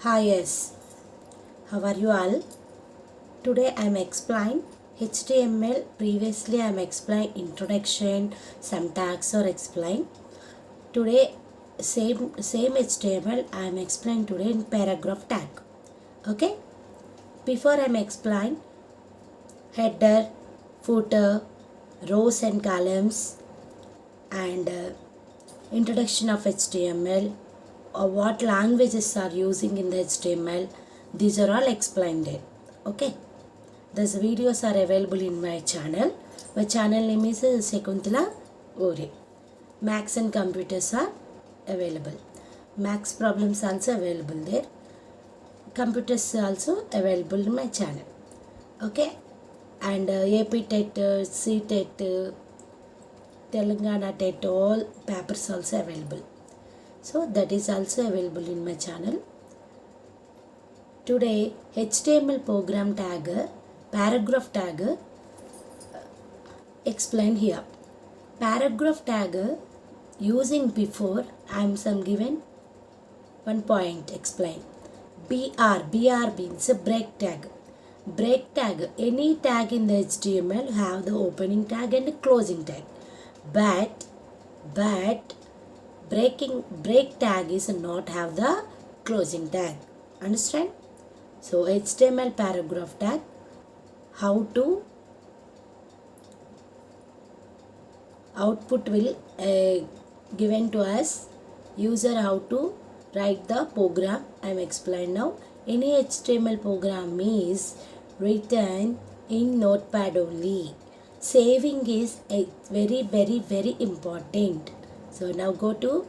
Hi, yes. How are you all? Today I am explain HTML. Previously I am explain introduction, some tags or explain. Today same HTML I am explain today in paragraph tag. Okay? Before I am explain header, footer, rows and columns and introduction of HTML or what languages are using in the HTML. These are all explained there. Okay? These videos are available in my channel. My channel name is Sekuntala Ore. Max and computers are available. Max problems also available there. Computers also available in my channel. Okay? And AP TET, C TET, Telangana TET, all papers also available. So that is also available in my channel. Today HTML program tag, paragraph tag explained here. Paragraph tag using before I am some given one point explain. BR means a break tag. Break tag, any tag in the HTML have the opening tag and closing tag. But break tag is not have the closing tag. Understand? So HTML paragraph tag, how to output will given to us, user how to write the program. I am explain now. Any HTML program is written in notepad only. Saving is very important. So now go to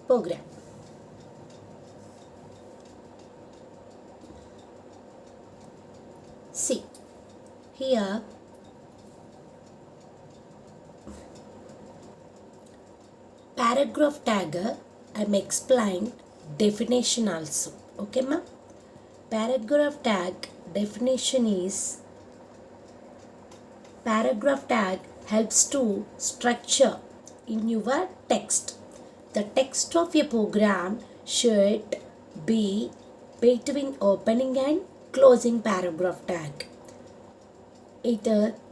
program. See here paragraph tag I am explained definition also. Okay ma? Paragraph tag definition is paragraph tag helps to structure in your text. The text of your program should be between opening and closing paragraph tag. It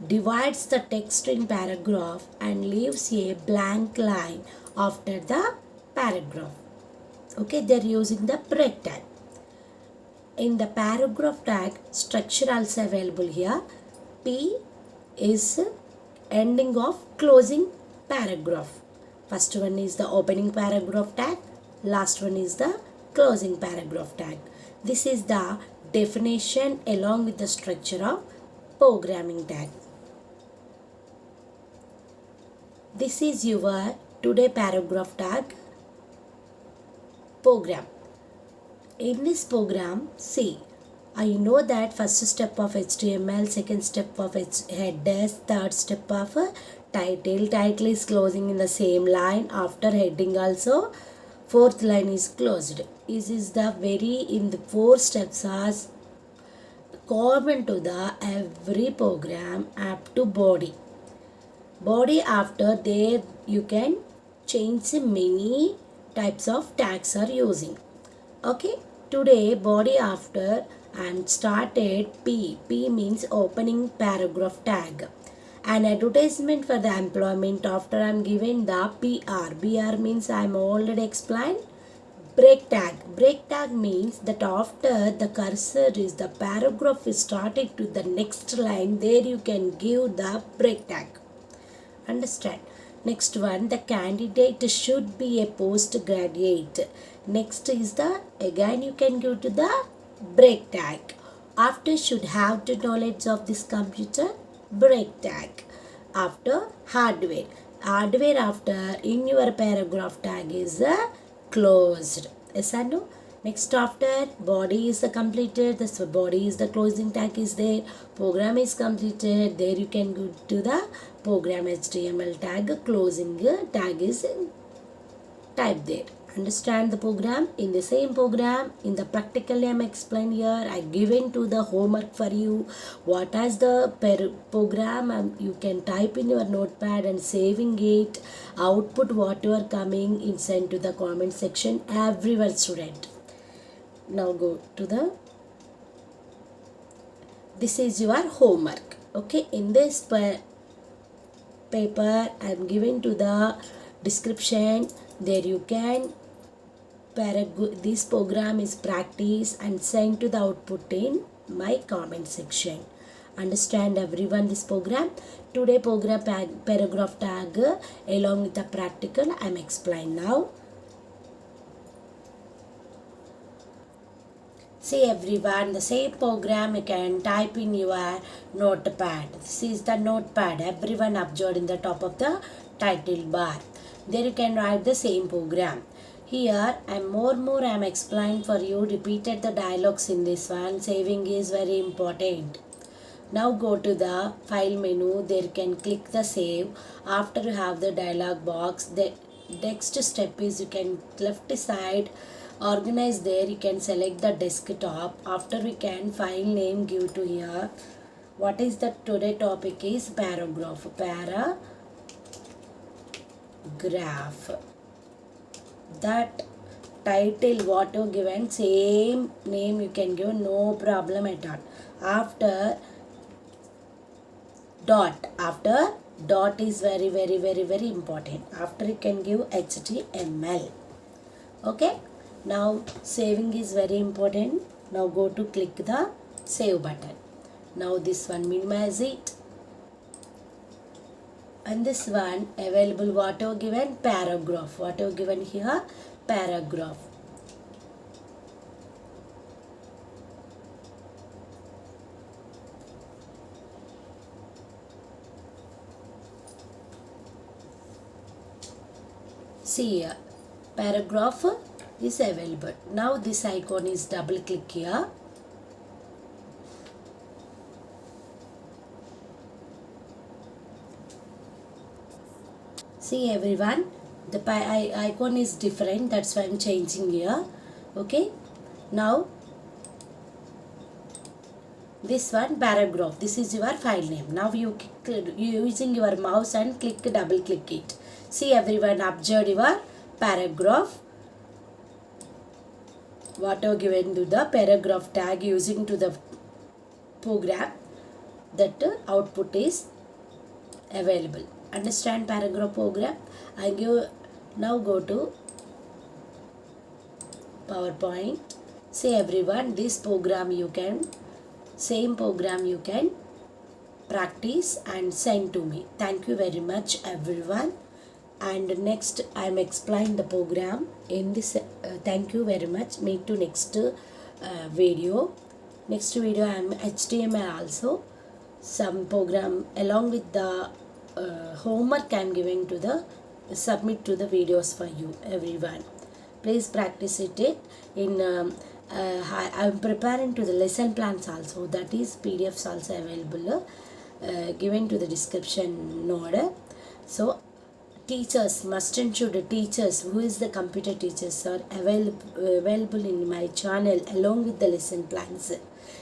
divides the text in paragraph and leaves a blank line after the paragraph. Okay, they are using the break tag. In the paragraph tag, structure also available here. P is ending of closing paragraph. First one is the opening paragraph tag. Last one is the closing paragraph tag. This is the definition along with the structure of programming tag. This is your today paragraph tag program. In this program, see, I know that first step of HTML, second step of headers, third step of title. Title is closing in the same line. After heading also, fourth line is closed. This is the in the four steps as common to the every program up to body. Body after there you can change many types of tags are using. Okay, today body after and started P. P means opening paragraph tag. An advertisement for the employment after I am given the PR. BR means I am already explained. Break tag. Break tag means that after the cursor is the paragraph is started to the next line, there you can give the break tag. Understand? Next one, the candidate should be a postgraduate. Next is the, again you can go to the break tag. After should have the knowledge of this computer, break tag. After hardware. Hardware after in your paragraph tag is closed. Yes or no? Next after body is completed, this body is the closing tag is there, program is completed, there you can go to the program HTML tag, closing tag is type there. Understand the program? In the same program, in the practically I am explain here, I given to the homework for you. What is the program you can type in your notepad and saving it, output whatever coming in send to the comment section, everyone student. Now go to the, this is your homework. Okay, in this paper I am giving to the description. There you can this program is practice and send to the output in my comment section. Understand everyone this program? Today program paragraph tag along with the practical I am explain now. See everyone, the same program you can type in your notepad. This is the notepad. Everyone observed in the top of the title bar. There you can write the same program. Here I am explaining for you. Repeated the dialogues in this one. Saving is very important. Now go to the file menu. There you can click the save. After you have the dialog box, the next step is you can left side organize. There you can select the desktop. After we can file name give to here. What is the today topic is paragraph. That title what you given same name you can give, no problem at all. After dot is very important. After you can give HTML. Okay, now saving is very important. Now go to click the save button. Now this one minimize it, and this one available whatever given paragraph, whatever given here paragraph. See here paragraph is available. Now this icon is double click here. See everyone, the icon is different, that's why I am changing here. Okay, now this one paragraph, this is your file name. Now you using your mouse and double click it. See everyone, observe your paragraph. Whatever given to the paragraph tag using to the program, that output is available. Understand paragraph program? I give. Now go to PowerPoint. See everyone, this program you can, same program you can practice and send to me. Thank you very much everyone. And next I am explain the program in this. Thank you very much. Meet to next video. Next video I am HTML also some program along with the homework I am giving to the submit to the videos for you everyone. Please practice it in I am preparing to the lesson plans also, that is PDFs also available given to the description node. So teachers must and should teachers who is the computer teachers are available in my channel along with the lesson plans.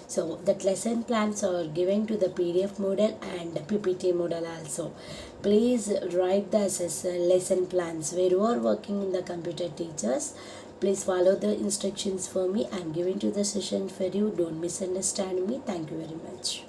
So that lesson plans are given to the PDF model and PPT model also. Please write the lesson plans where you are working in the computer teachers. Please follow the instructions for me. I am giving to the session for you. Don't misunderstand me. Thank you very much.